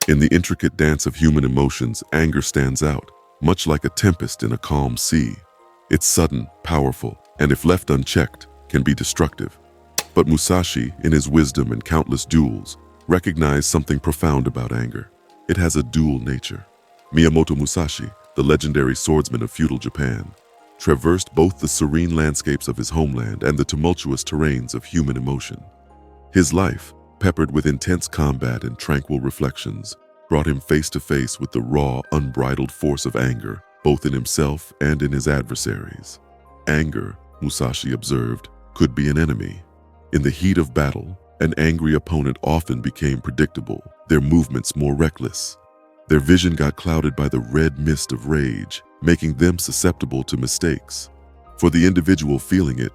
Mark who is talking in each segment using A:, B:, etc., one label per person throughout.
A: In the intricate dance of human emotions, anger stands out, much like a tempest in a calm sea. It's sudden, powerful, and if left unchecked, can be destructive. But Musashi, in his wisdom and countless duels, recognized something profound about anger. It has a dual nature. Miyamoto Musashi, the legendary swordsman of feudal Japan, traversed both the serene landscapes of his homeland and the tumultuous terrains of human emotion. His life, peppered with intense combat and tranquil reflections, brought him face to face with the raw, unbridled force of anger, both in himself and in his adversaries. Anger, Musashi observed, could be an enemy. In the heat of battle, an angry opponent often became predictable, their movements more reckless. Their vision got clouded by the red mist of rage, making them susceptible to mistakes. For the individual feeling it,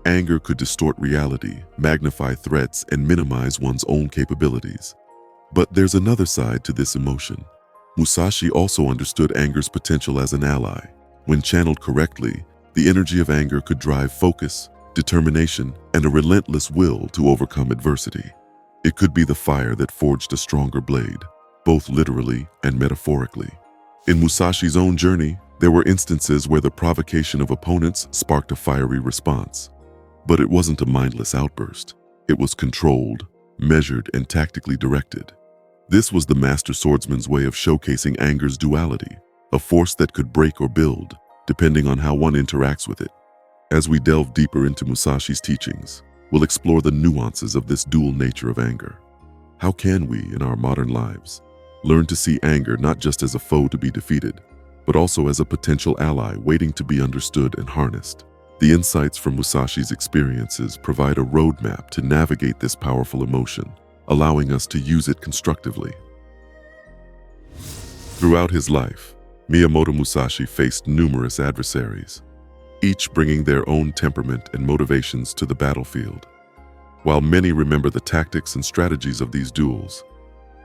A: anger could distort reality, magnify threats, and minimize one's own capabilities. But there's another side to this emotion. Musashi also understood anger's potential as an ally. When channeled correctly, the energy of anger could drive focus, determination, and a relentless will to overcome adversity. It could be the fire that forged a stronger blade, both literally and metaphorically. In Musashi's own journey, there were instances where the provocation of opponents sparked a fiery response. But it wasn't a mindless outburst. It was controlled, measured, and tactically directed. This was the master swordsman's way of showcasing anger's duality, a force that could break or build, depending on how one interacts with it. As we delve deeper into Musashi's teachings, we'll explore the nuances of this dual nature of anger. How can we, in our modern lives, learn to see anger not just as a foe to be defeated, but also as a potential ally waiting to be understood and harnessed? The insights from Musashi's experiences provide a roadmap to navigate this powerful emotion, allowing us to use it constructively. Throughout his life, Miyamoto Musashi faced numerous adversaries, each bringing their own temperament and motivations to the battlefield. While many remember the tactics and strategies of these duels,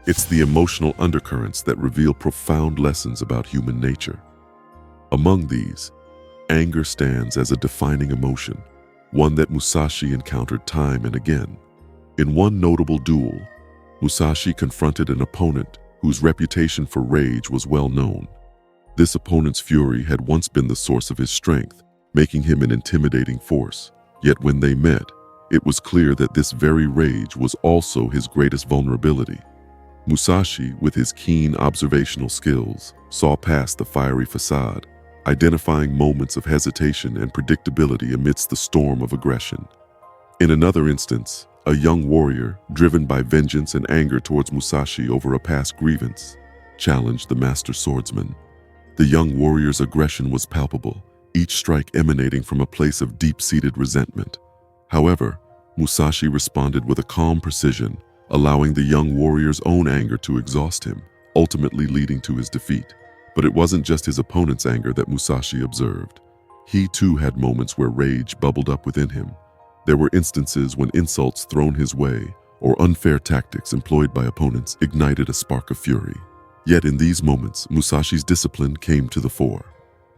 A: it's the emotional undercurrents that reveal profound lessons about human nature. Among these, anger stands as a defining emotion, one that Musashi encountered time and again. In one notable duel, Musashi confronted an opponent whose reputation for rage was well known. This opponent's fury had once been the source of his strength, making him an intimidating force. Yet when they met, it was clear that this very rage was also his greatest vulnerability. Musashi, with his keen observational skills, saw past the fiery facade, identifying moments of hesitation and predictability amidst the storm of aggression. In another instance, a young warrior, driven by vengeance and anger towards Musashi over a past grievance, challenged the master swordsman. The young warrior's aggression was palpable, each strike emanating from a place of deep-seated resentment. However, Musashi responded with a calm precision, allowing the young warrior's own anger to exhaust him, ultimately leading to his defeat. But it wasn't just his opponent's anger that Musashi observed. He too had moments where rage bubbled up within him. There were instances when insults thrown his way or unfair tactics employed by opponents ignited a spark of fury. Yet in these moments, Musashi's discipline came to the fore.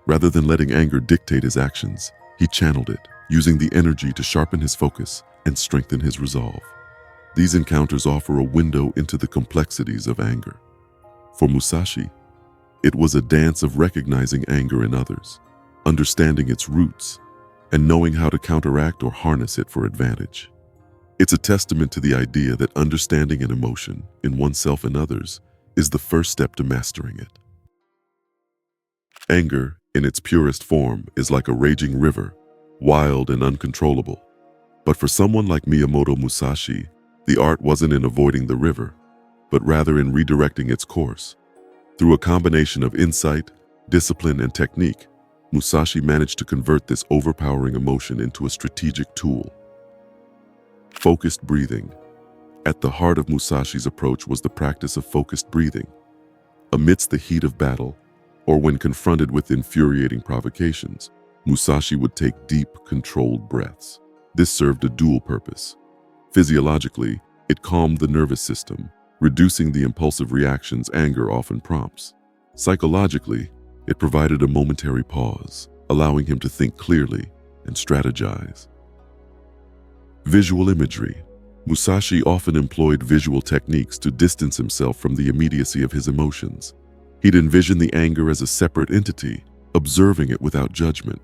A: Rather than letting anger dictate his actions, he channeled it, using the energy to sharpen his focus and strengthen his resolve. These encounters offer a window into the complexities of anger. For Musashi, it was a dance of recognizing anger in others, understanding its roots, and knowing how to counteract or harness it for advantage. It's a testament to the idea that understanding an emotion in oneself and others is the first step to mastering it. Anger, in its purest form, is like a raging river, wild and uncontrollable. But for someone like Miyamoto Musashi, the art wasn't in avoiding the river, but rather in redirecting its course. Through a combination of insight, discipline, and technique, Musashi managed to convert this overpowering emotion into a strategic tool. Focused breathing. At the heart of Musashi's approach was the practice of focused breathing. Amidst the heat of battle, or when confronted with infuriating provocations, Musashi would take deep, controlled breaths. This served a dual purpose. Physiologically, it calmed the nervous system, reducing the impulsive reactions anger often prompts. Psychologically, it provided a momentary pause, allowing him to think clearly and strategize. Visual imagery. Musashi often employed visual techniques to distance himself from the immediacy of his emotions. He'd envision the anger as a separate entity, observing it without judgment.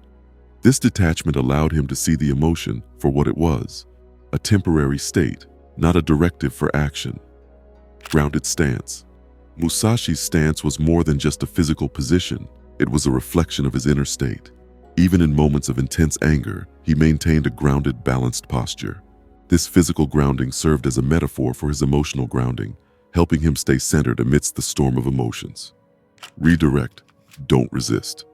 A: This detachment allowed him to see the emotion for what it was, a temporary state, not a directive for action. Grounded stance. Musashi's stance was more than just a physical position. It was a reflection of his inner state. Even in moments of intense anger, he maintained a grounded, balanced posture. This physical grounding served as a metaphor for his emotional grounding, helping him stay centered amidst the storm of emotions. Redirect, don't resist.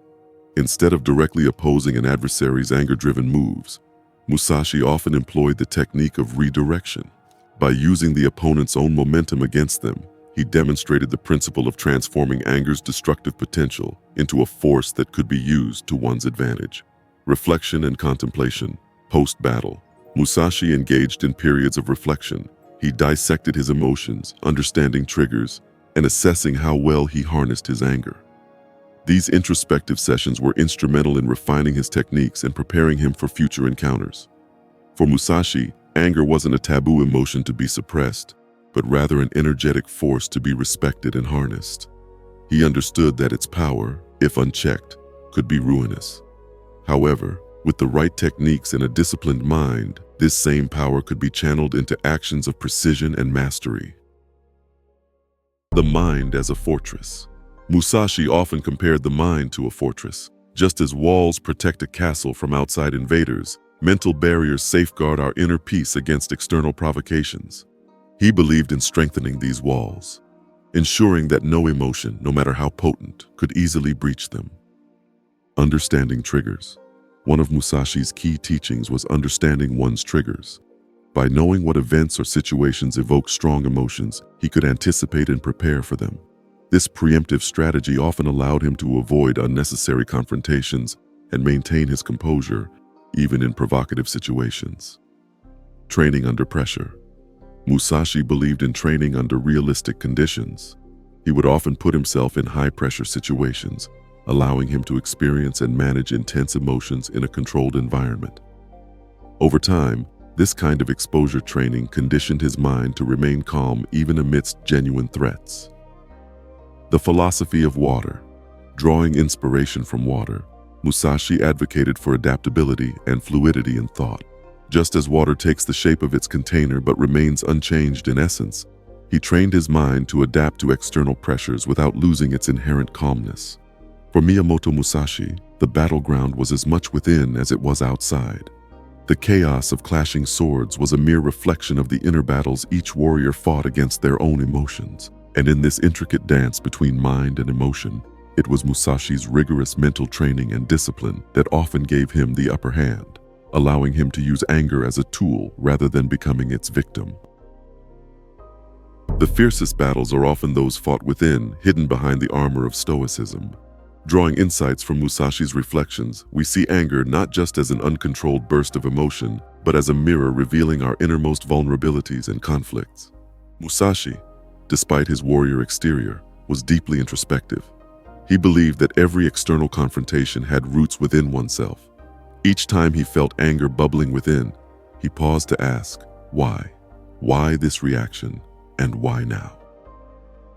A: Instead of directly opposing an adversary's anger-driven moves, Musashi often employed the technique of redirection. By using the opponent's own momentum against them, he demonstrated the principle of transforming anger's destructive potential into a force that could be used to one's advantage. Reflection and contemplation. Post-battle, Musashi engaged in periods of reflection. He dissected his emotions, understanding triggers, and assessing how well he harnessed his anger. These introspective sessions were instrumental in refining his techniques and preparing him for future encounters. For Musashi, anger wasn't a taboo emotion to be suppressed, but rather an energetic force to be respected and harnessed. He understood that its power, if unchecked, could be ruinous. However, with the right techniques and a disciplined mind, this same power could be channeled into actions of precision and mastery. The mind as a fortress. Musashi often compared the mind to a fortress. Just as walls protect a castle from outside invaders, mental barriers safeguard our inner peace against external provocations. He believed in strengthening these walls, ensuring that no emotion, no matter how potent, could easily breach them. Understanding triggers. One of Musashi's key teachings was understanding one's triggers. By knowing what events or situations evoke strong emotions, he could anticipate and prepare for them. This preemptive strategy often allowed him to avoid unnecessary confrontations and maintain his composure, even in provocative situations. Training under pressure. Musashi believed in training under realistic conditions. He would often put himself in high-pressure situations, allowing him to experience and manage intense emotions in a controlled environment. Over time, this kind of exposure training conditioned his mind to remain calm even amidst genuine threats. The philosophy of water. Drawing inspiration from water, Musashi advocated for adaptability and fluidity in thought. Just as water takes the shape of its container but remains unchanged in essence, he trained his mind to adapt to external pressures without losing its inherent calmness. For Miyamoto Musashi, the battleground was as much within as it was outside. The chaos of clashing swords was a mere reflection of the inner battles each warrior fought against their own emotions. And in this intricate dance between mind and emotion, it was Musashi's rigorous mental training and discipline that often gave him the upper hand, allowing him to use anger as a tool rather than becoming its victim. The fiercest battles are often those fought within, hidden behind the armor of stoicism. Drawing insights from Musashi's reflections, we see anger not just as an uncontrolled burst of emotion, but as a mirror revealing our innermost vulnerabilities and conflicts. Musashi, despite his warrior exterior, was deeply introspective. He believed that every external confrontation had roots within oneself. Each time he felt anger bubbling within, he paused to ask, why? Why this reaction, and why now?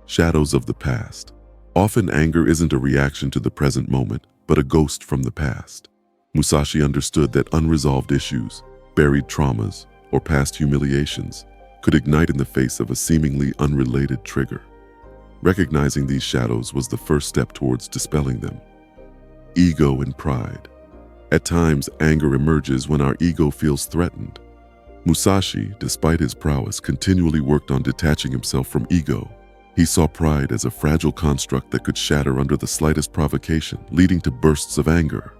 A: Shadows of the past. Often anger isn't a reaction to the present moment, but a ghost from the past. Musashi understood that unresolved issues, buried traumas, or past humiliations could ignite in the face of a seemingly unrelated trigger. Recognizing these shadows was the first step towards dispelling them. Ego and pride. At times, anger emerges when our ego feels threatened. Musashi, despite his prowess, continually worked on detaching himself from ego. He saw pride as a fragile construct that could shatter under the slightest provocation, leading to bursts of anger.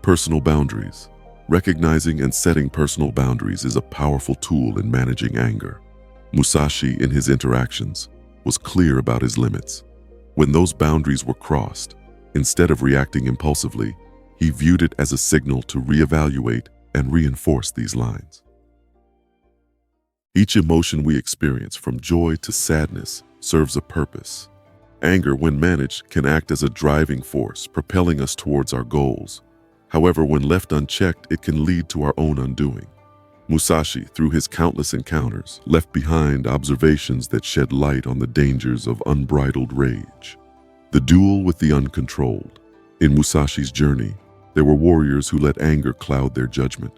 A: Personal boundaries. Recognizing and setting personal boundaries is a powerful tool in managing anger. Musashi, in his interactions, was clear about his limits. When those boundaries were crossed, instead of reacting impulsively, he viewed it as a signal to reevaluate and reinforce these lines. Each emotion we experience, from joy to sadness, serves a purpose. Anger, when managed, can act as a driving force, propelling us towards our goals. However, when left unchecked, it can lead to our own undoing. Musashi, through his countless encounters, left behind observations that shed light on the dangers of unbridled rage. The duel with the uncontrolled. In Musashi's journey, there were warriors who let anger cloud their judgment.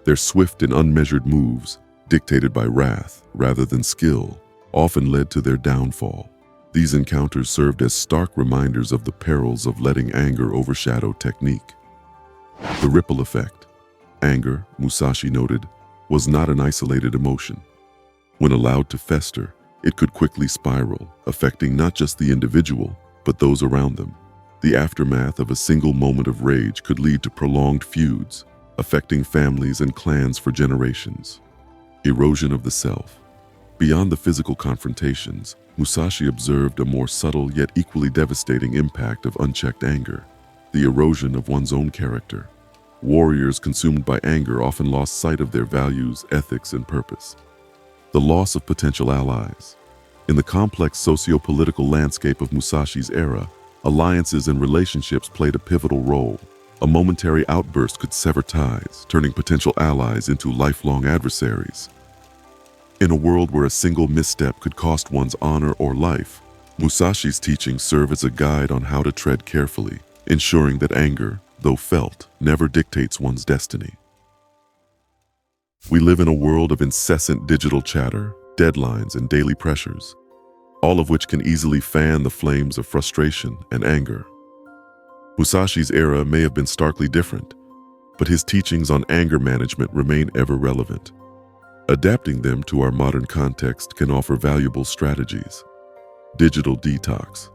A: Their swift and unmeasured moves, dictated by wrath rather than skill, often led to their downfall. These encounters served as stark reminders of the perils of letting anger overshadow technique. The ripple effect. Anger, Musashi noted, was not an isolated emotion. When allowed to fester, it could quickly spiral, affecting not just the individual, but those around them. The aftermath of a single moment of rage could lead to prolonged feuds, affecting families and clans for generations. Erosion of the self. Beyond the physical confrontations, Musashi observed a more subtle yet equally devastating impact of unchecked anger, the erosion of one's own character. Warriors consumed by anger often lost sight of their values, ethics, and purpose. The loss of potential allies. In the complex socio-political landscape of Musashi's era, alliances and relationships played a pivotal role. A momentary outburst could sever ties, turning potential allies into lifelong adversaries. In a world where a single misstep could cost one's honor or life, Musashi's teachings serve as a guide on how to tread carefully, ensuring that anger, though felt, never dictates one's destiny. We live in a world of incessant digital chatter, deadlines, and daily pressures, all of which can easily fan the flames of frustration and anger. Musashi's era may have been starkly different, but his teachings on anger management remain ever relevant. Adapting them to our modern context can offer valuable strategies. Digital detox.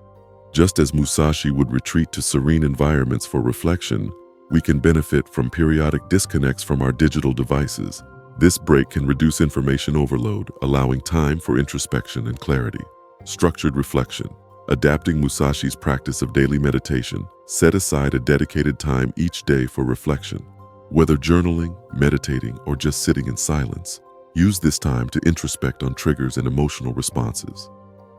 A: Just as Musashi would retreat to serene environments for reflection, we can benefit from periodic disconnects from our digital devices. This break can reduce information overload, allowing time for introspection and clarity. Structured reflection. Adapting Musashi's practice of daily meditation, set aside a dedicated time each day for reflection. Whether journaling, meditating, or just sitting in silence, use this time to introspect on triggers and emotional responses.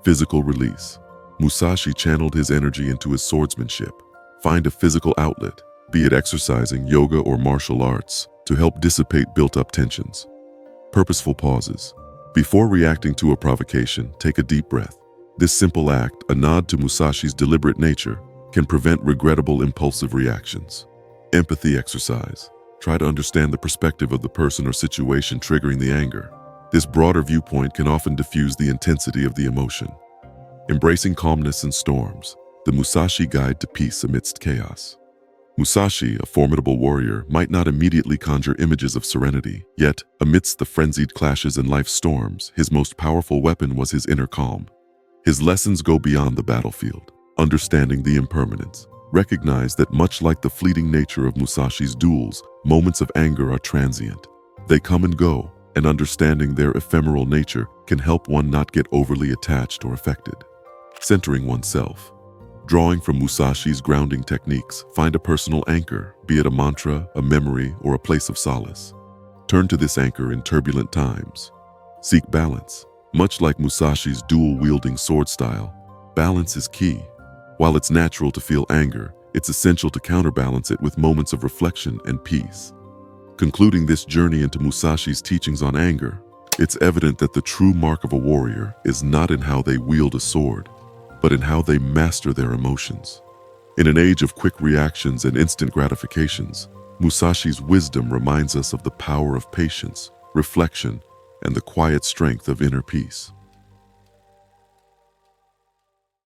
A: Physical release. Musashi channeled his energy into his swordsmanship. Find a physical outlet, be it exercising, yoga, or martial arts, to help dissipate built-up tensions. Purposeful pauses. Before reacting to a provocation, take a deep breath. This simple act, a nod to Musashi's deliberate nature, can prevent regrettable impulsive reactions. Empathy exercise. Try to understand the perspective of the person or situation triggering the anger. This broader viewpoint can often diffuse the intensity of the emotion. Embracing calmness in storms. The Musashi Guide to Peace Amidst Chaos. Musashi, a formidable warrior, might not immediately conjure images of serenity, yet, amidst the frenzied clashes and life's storms, his most powerful weapon was his inner calm. His lessons go beyond the battlefield. Understanding the impermanence. Recognize that much like the fleeting nature of Musashi's duels, moments of anger are transient. They come and go, and understanding their ephemeral nature can help one not get overly attached or affected. Centering oneself. Drawing from Musashi's grounding techniques, find a personal anchor, be it a mantra, a memory, or a place of solace. Turn to this anchor in turbulent times. Seek balance. Much like Musashi's dual-wielding sword style, balance is key. While it's natural to feel anger, it's essential to counterbalance it with moments of reflection and peace. Concluding this journey into Musashi's teachings on anger, it's evident that the true mark of a warrior is not in how they wield a sword, but in how they master their emotions. In an age of quick reactions and instant gratifications, Musashi's wisdom reminds us of the power of patience, reflection, and the quiet strength of inner peace.